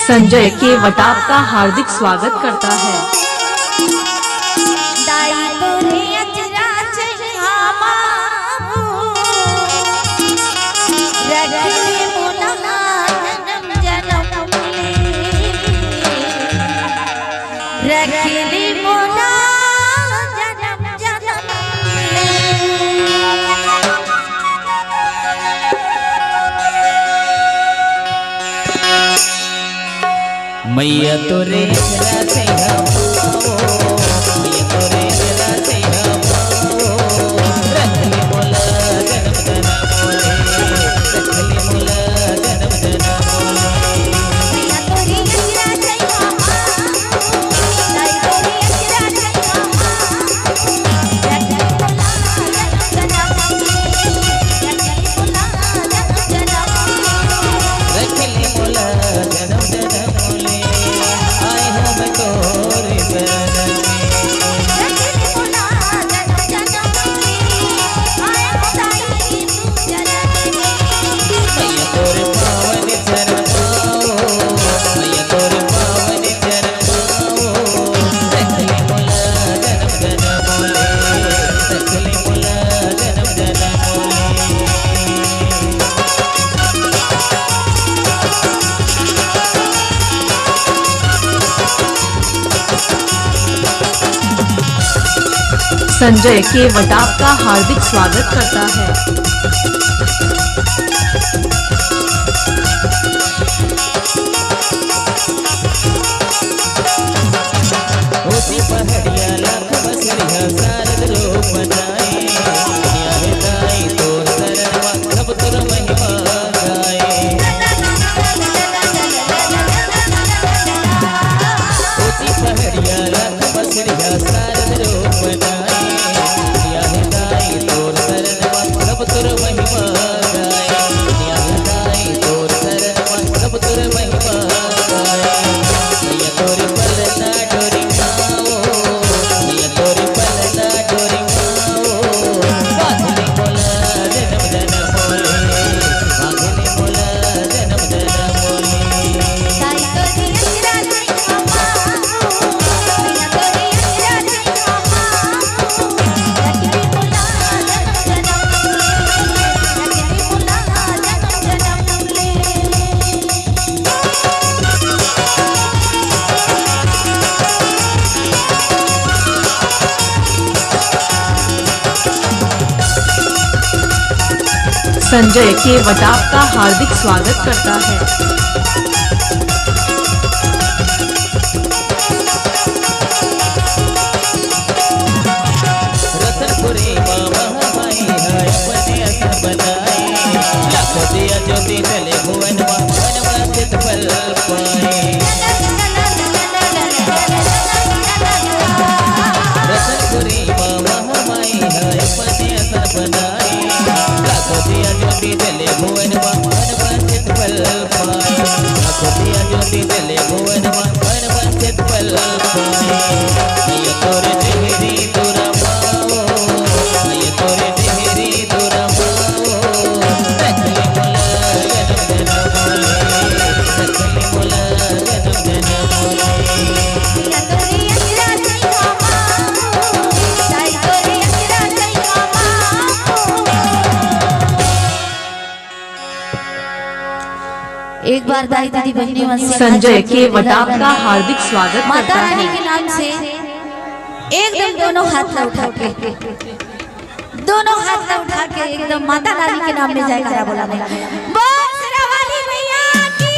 संजय केवट आपका हार्दिक स्वागत करता है। मैया तोरे जलाते हमो मैया तोरे जलाते हमो रखली मोला जन्म जना बोले रखली मोला जन्म जना बोले मैया तोरे जलाते हमो दाई तोरे जलाते हमो रखली मोला जन्म जना बोले रखली मोला जन्म जना बोले रखली मोला जन्म जना बोले आए हो मैं तोरे शरण में रखली मोला जन्म जना बोले आए हो दाई तू चरण में मैया तोरे पावन चरण आओ मैया तोरे पावन चरण आओ रखली मोला जन्म जना बोले रखली मोला जन्म जना बोले संजय केवट आपका हार्दिक स्वागत करता है। होती पहाड़िया लाख बसरिया सारद रूप बनाए दुनिया है दाई तोर शरणवा सब तुर महिमा गाए होती पहाड़िया लाख बसरिया सारद रूप बनाए दुनिया है दाई तोर शरणवा सब तुर महिमा गाए दुनिया है दाई तोर शरणवा सब तुर महिमा गाए मैया तोरी पलना डोरी खाओ मैया तोरी पलना डोरी खाओ बांधने मोला जन्म जना बोले बांधने मोला जन्म जना बोले दाई तोरे जलाते हमो मैया तोरे जलाते हमो रखली मोला जन्म जना बोले रखली मोला जन्म जना बोले संजय केवट आपका हार्दिक स्वागत करता है। रतनपुरी बाबा भाई है अपने असर बनाए लाखों दिया ज्योति चले भुवन वनवा चित पल पाए रतनपुरी बाबा भाई है अपने असर बनाए लाखों दिया ज्योति चले भुवन वनवा चित पल पाए लाखों दिया ज्योति चले भुवन वनवा चित पल पाए मैया तोरे देहरी तोरा पाओ मैया तोरे देहरी तोरा पाओ रखली मोला जन्म जना बोले रखली मोला जन्म जना बोले मैया तोरे जलाते हमो दाई तोरे जलाते हमो एक बार दाई दीदी बहनी संजय केवट आपका हार्दिक स्वागत माता करता रानी है। के नाम से एकदम दोनों हाथ उठा के एकदम माता रानी के नाम में जयकारा बोलाने बोल शेरावाली मैया की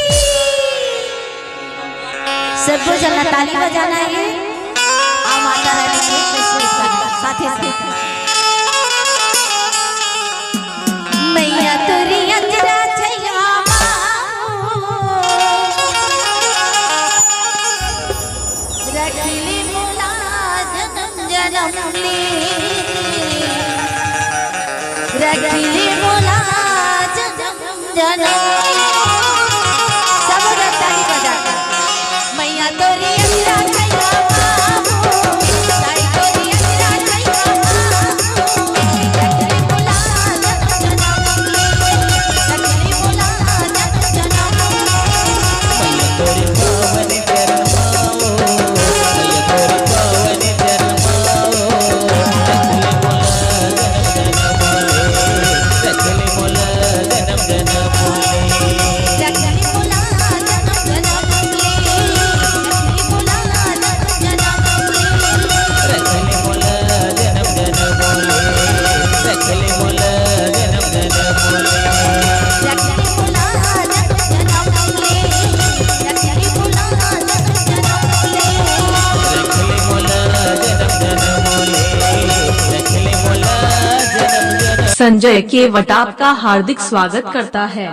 सबको चलना ताली बजाना है और माता रानी के स्तुति करना साथ ही मैया तोरी अंजरा छैया रखली मोला जन्म जन्म ले रखली मोला जन्म जन्म सब ताली बजाता मैया तोरी अंजरा छैया दाई तोरी अंजरा छैया रखली मोला जन्म जन्म ले रखली मोला जन्म जन्म मैया तोरे संजय केवट आपका हार्दिक स्वागत करता है।